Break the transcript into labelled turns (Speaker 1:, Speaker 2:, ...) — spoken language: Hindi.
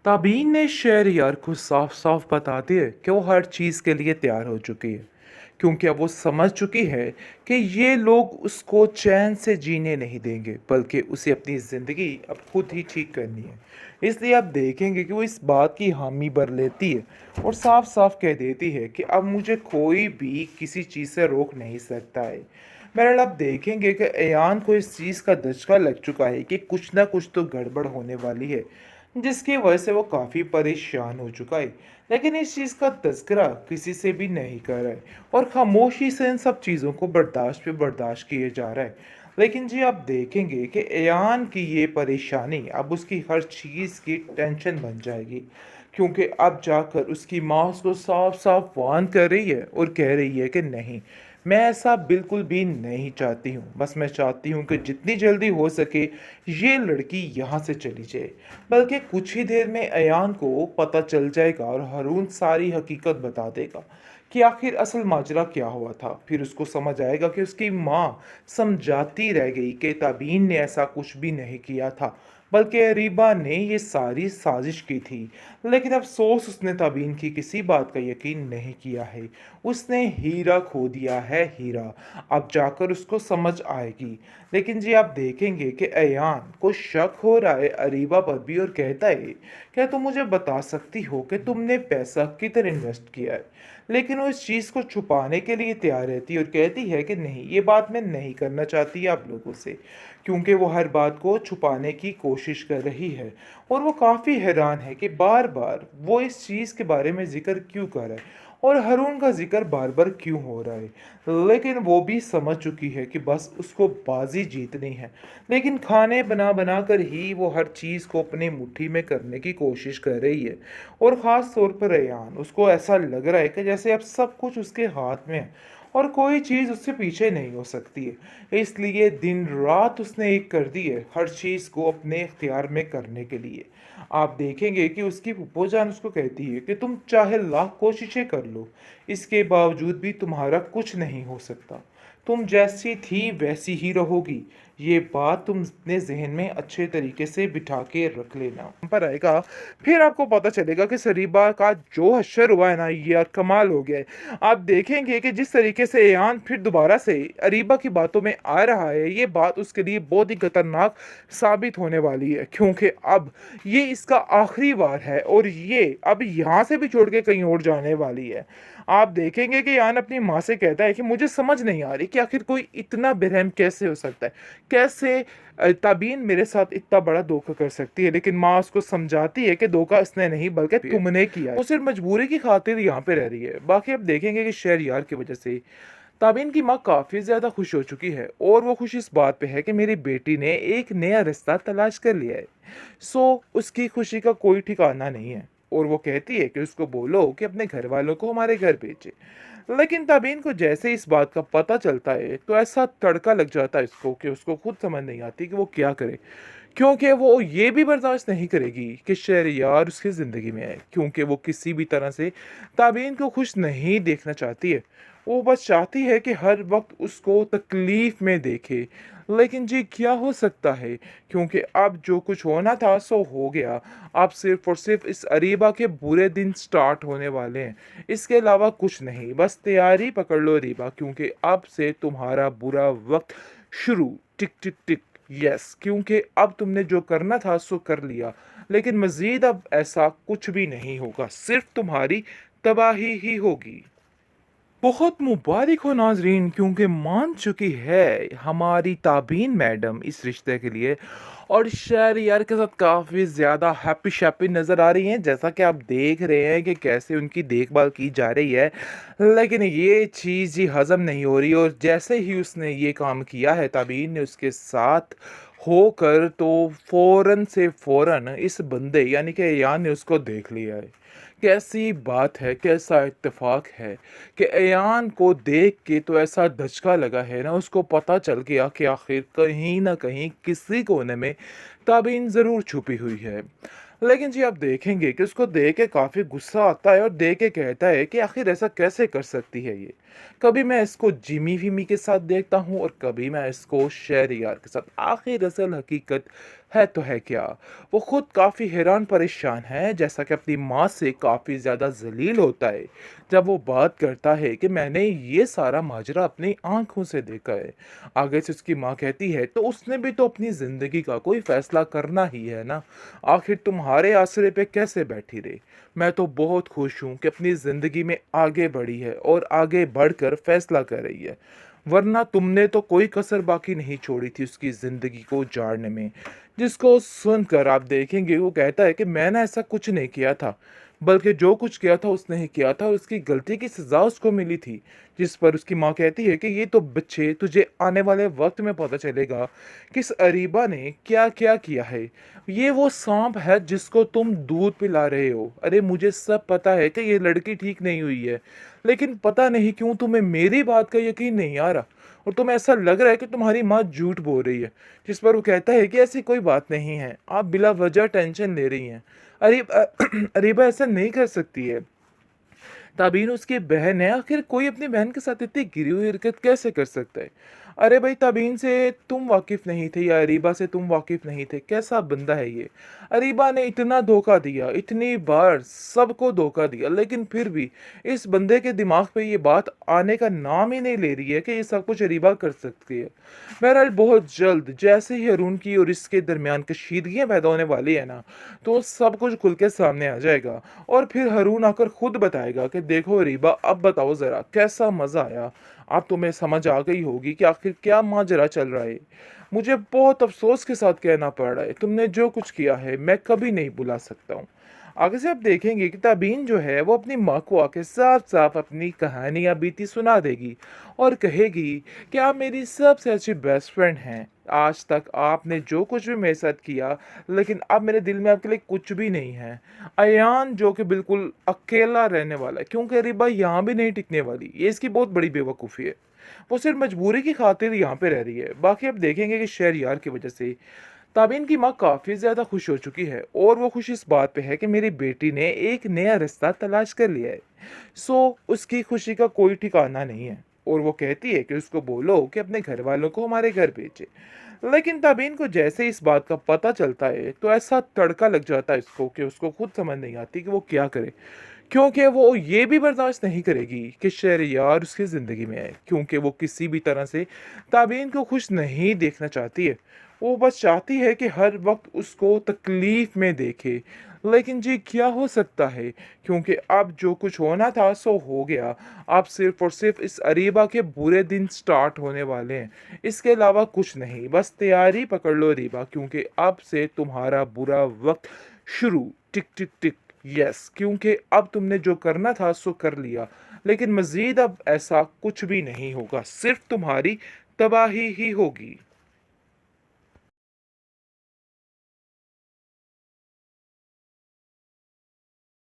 Speaker 1: ताबीन ने शहरयार को साफ साफ बता दिया कि वो हर चीज़ के लिए तैयार हो चुकी है, क्योंकि अब वो समझ चुकी है कि ये लोग उसको चैन से जीने नहीं देंगे, बल्कि उसे अपनी ज़िंदगी अब खुद ही ठीक करनी है। इसलिए आप देखेंगे कि वो इस बात की हामी भर लेती है और साफ साफ कह देती है कि अब मुझे कोई भी किसी चीज़ से रोक नहीं सकता है। बहरहाल आप देखेंगे कि अयान को इस चीज़ का धचका लग चुका है कि कुछ ना कुछ तो गड़बड़ होने वाली है, जिसकी वजह से वो काफ़ी परेशान हो चुका है। लेकिन इस चीज़ का तज़किरा किसी से भी नहीं कर रहा है और खामोशी से इन सब चीज़ों को बर्दाश्त पे बर्दाश्त किए जा रहा है। लेकिन जी आप देखेंगे कि एयान की ये परेशानी अब उसकी हर चीज़ की टेंशन बन जाएगी, क्योंकि अब जाकर उसकी माँ उसको साफ साफ वार्न कर रही है और कह रही है कि नहीं, मैं ऐसा बिल्कुल भी नहीं चाहती हूँ। बस मैं चाहती हूँ कि जितनी जल्दी हो सके ये लड़की यहाँ से चली जाए। बल्कि कुछ ही देर में अयान को पता चल जाएगा और हारून सारी हकीकत बता देगा कि आखिर असल माजरा क्या हुआ था। फिर उसको समझ आएगा कि उसकी माँ समझाती रह गई कि ताबीन ने ऐसा कुछ भी नहीं किया था, बल्कि अरीबा ने ये सारी साजिश की थी। लेकिन अफसोस उसने ताबीन की किसी बात का यकीन नहीं किया है। उसने हीरा खो दिया है, हीरा। अब जाकर उसको समझ आएगी। लेकिन जी आप देखेंगे कि अयान को शक हो रहा है अरीबा पर भी और कहता है, क्या तुम मुझे बता सकती हो कि तुमने पैसा किधर इन्वेस्ट किया है? लेकिन वो इस चीज़ को छुपाने के लिए तैयार रहती है और कहती है कि नहीं, ये बात मैं नहीं करना चाहती आप लोगों से, क्योंकि वो हर बात को छुपाने की कोशिश कर रही है। और वो काफ़ी हैरान है कि बार बार वो इस चीज़ के बारे में जिक्र क्यों कर रहा है और हारून का जिक्र बार बार क्यों हो रहा है। लेकिन वो भी समझ चुकी है कि बस उसको बाजी जीतनी है। लेकिन खाने बना बना कर ही वो हर चीज़ को अपनी मुट्ठी में करने की कोशिश कर रही है। और ख़ास तौर पर रेयान, उसको ऐसा लग रहा है कि जैसे अब सब कुछ उसके हाथ में है और कोई चीज़ उससे पीछे नहीं हो सकती है। इसलिए दिन रात उसने एक कर दी है हर चीज़ को अपने इख्तियार में करने के लिए। आप देखेंगे कि उसकी फूफो जान उसको कहती है कि तुम चाहे लाख कोशिशें कर लो, इसके बावजूद भी तुम्हारा कुछ नहीं हो सकता। तुम जैसी थी वैसी ही रहोगी। ये बात तुम अपने जहन में अच्छे तरीके से बिठा के रख लेना। पर आएगा, फिर आपको पता चलेगा कि सरीबा का जो हश्र हुआ है ना, ये यार कमाल हो गया है। आप देखेंगे कि जिस तरीके से एयान फिर दोबारा से अरीबा की बातों में आ रहा है, ये बात उसके लिए बहुत ही खतरनाक साबित होने वाली है, क्योंकि अब ये इसका आखिरी वार है और ये अब यहाँ से भी छोड़ के कहीं और जाने वाली है। आप देखेंगे कि यान अपनी माँ से कहता है कि मुझे समझ नहीं आ रही कि आखिर कोई इतना बेरहम कैसे हो सकता है, कैसे ताबीन मेरे साथ इतना बड़ा धोखा कर सकती है। लेकिन माँ उसको समझाती है कि धोखा इसने नहीं बल्कि तुमने किया है। वो सिर्फ मजबूरी की खातिर यहाँ पे रह रही है। बाकी अब देखेंगे कि शहरयार की वजह से ताबीन की माँ काफ़ी ज़्यादा खुश हो चुकी है और वो खुश इस बात पे है कि मेरी बेटी ने एक नया रिश्ता तलाश कर लिया है। उसकी खुशी का कोई ठिकाना नहीं है और वो कहती है कि उसको बोलो कि अपने घर वालों को हमारे घर भेजे। लेकिन ताबीन को जैसे इस बात का पता चलता है तो ऐसा तड़का लग जाता है इसको कि उसको खुद समझ नहीं आती कि वो क्या करे, क्योंकि वो ये भी बर्दाश्त नहीं करेगी कि शहरयार उसकी ज़िंदगी में आए, क्योंकि वो किसी भी तरह से ताबीन को खुश नहीं देखना चाहती है। वो बस चाहती है कि हर वक्त उसको तकलीफ़ में देखे। लेकिन जी क्या हो सकता है, क्योंकि अब जो कुछ होना था सो हो गया। अब सिर्फ़ और सिर्फ़ इस अरीबा के बुरे दिन स्टार्ट होने वाले हैं। इसके अलावा कुछ नहीं, बस तैयारी पकड़ लो अरीबा, क्योंकि अब से तुम्हारा बुरा वक्त शुरू। टिक टिक टिक। यस, क्योंकि अब तुमने जो करना था सो कर लिया, लेकिन मज़ीद अब ऐसा कुछ भी नहीं होगा, सिर्फ़ तुम्हारी तबाही ही होगी। बहुत मुबारक हो नाज़रीन, क्योंकि मान चुकी है हमारी ताबीन मैडम इस रिश्ते के लिए और शहरयार के साथ काफ़ी ज़्यादा हैप्पी शैप्पी नज़र आ रही हैं, जैसा कि आप देख रहे हैं कि कैसे उनकी देखभाल की जा रही है। लेकिन ये चीज़ ही हज़म नहीं हो रही और जैसे ही उसने ये काम किया है ताबीन ने उसके साथ होकर, तो फ़ौरन से फ़ौरन इस बंदे यानी कि अयान ने उसको देख लिया है। कैसी बात है, कैसा इत्तेफ़ाक है कि अयान को देख के तो ऐसा धचका लगा है ना, उसको पता चल गया कि आखिर कहीं न कहीं किसी कोने में ताबीन ज़रूर छुपी हुई है। लेकिन जी आप देखेंगे कि उसको देख के काफ़ी गुस्सा आता है और देख के कहता है कि आखिर ऐसा कैसे कर सकती है ये? कभी मैं इसको जिमी-विमी के साथ देखता हूँ और कभी मैं इसको शहरयार के साथ। आखिर असल हकीकत है तो है क्या? वो खुद काफ़ी हैरान परेशान है, जैसा कि अपनी माँ से काफ़ी ज़्यादा ज़लील होता है, जब वो बात करता है कि मैंने ये सारा माजरा अपनी आँखों से देखा है। आगे से उसकी माँ कहती है, तो उसने भी तो अपनी ज़िंदगी का कोई फ़ैसला करना ही है ना, आखिर तुम्हारे आसरे पे कैसे बैठी रही? मैं तो बहुत खुश हूँ कि अपनी ज़िंदगी में आगे बढ़ी है और आगे बढ़कर फ़ैसला कर रही है। वरना तुमने तो कोई कसर बाकी नहीं छोड़ी थी उसकी ज़िंदगी को उजाड़ने में। जिसको सुनकर आप देखेंगे वो कहता है कि मैंने ऐसा कुछ नहीं किया था, बल्कि जो कुछ किया था उसने ही किया था, उसकी गलती की सज़ा उसको मिली थी। जिस पर उसकी माँ कहती है कि ये तो बच्चे तुझे आने वाले वक़्त में पता चलेगा कि इस अरीबा ने क्या-क्या किया है। ये वो साँप है जिसको तुम दूध पिला रहे हो। अरे मुझे सब पता है कि ये लड़की ठीक नहीं हुई है, लेकिन पता नहीं क्यों तुम्हें मेरी बात का यकीन नहीं आ रहा और तुम्हें ऐसा लग रहा है कि तुम्हारी माँ झूठ बोल रही है। जिस पर वो कहता है कि ऐसी कोई बात नहीं है, आप बिला वजह टेंशन ले रही हैं। अरीबा ऐसा नहीं कर सकती है। ताबीन उसकी बहन है, आखिर कोई अपनी बहन के साथ इतनी गिरी हुई हरकत कैसे कर सकता है? अरे भाई, ताबीन से तुम वाकिफ नहीं थे या अरीबा से तुम वाकिफ नहीं थे, कैसा बंदा है ये? अरीबा ने इतना धोखा दिया, इतनी बार सबको धोखा दिया, लेकिन फिर भी इस बंदे के दिमाग पे ये बात आने का नाम ही नहीं ले रही है कि ये सब कुछ अरीबा कर सकती है। बहरहाल बहुत जल्द जैसे ही अरुण की और इसके दरमियान कशीदगियाँ पैदा होने वाली है ना, तो सब कुछ खुल के सामने आ जाएगा और फिर हारून आकर खुद बताएगा कि देखो रीबा, अब बताओ ज़रा कैसा मज़ा आया? अब तुम्हें समझ आ गई होगी कि आखिर क्या माजरा चल रहा है। मुझे बहुत अफ़सोस के साथ कहना पड़ रहा है, तुमने जो कुछ किया है मैं कभी नहीं भुला सकता हूँ। आगे से आप देखेंगे कि ताबीन जो है वो अपनी माँ को आके साफ-साफ अपनी कहानी या बीती सुना देगी और कहेगी कि आप मेरी सबसे अच्छी बेस्ट फ्रेंड हैं। आज तक आपने जो कुछ भी मेरे साथ किया, लेकिन अब मेरे दिल में आपके लिए कुछ भी नहीं है। अयान जो कि बिल्कुल अकेला रहने वाला है, क्योंकि रिबा यहाँ भी नहीं टिकने वाली, ये इसकी बहुत बड़ी बेवकूफ़ी है। वो सिर्फ मजबूरी की खातिर यहाँ पे रह रही है। बाकी आप देखेंगे कि शहरयार की वजह से ताबीन की माँ काफ़ी ज़्यादा खुश हो चुकी है और वो खुश इस बात पे है कि मेरी बेटी ने एक नया रिश्ता तलाश कर लिया है। उसकी खुशी का कोई ठिकाना नहीं है और वो कहती है कि उसको बोलो कि अपने घर वालों को हमारे घर भेजे। लेकिन ताबीन को जैसे इस बात का पता चलता है तो ऐसा तड़का लग जाता है इसको कि उसको खुद समझ नहीं आती कि वो क्या करे, क्योंकि वो ये भी बर्दाश्त नहीं करेगी कि शहरयार उसकी ज़िंदगी में आए, क्योंकि वो किसी भी तरह से ताबीन को खुश नहीं देखना चाहती है। वो बस चाहती है कि हर वक्त उसको तकलीफ में देखे। लेकिन जी क्या हो सकता है, क्योंकि अब जो कुछ होना था सो हो गया। अब सिर्फ और सिर्फ इस अरीबा के बुरे दिन स्टार्ट होने वाले हैं, इसके अलावा कुछ नहीं। बस तैयारी पकड़ लो अरीबा, क्योंकि अब से तुम्हारा बुरा वक्त शुरू। टिक टिक टिक। यस, क्योंकि अब तुमने जो करना था सो कर लिया, लेकिन मज़ीद अब ऐसा कुछ भी नहीं होगा, सिर्फ तुम्हारी तबाही ही होगी।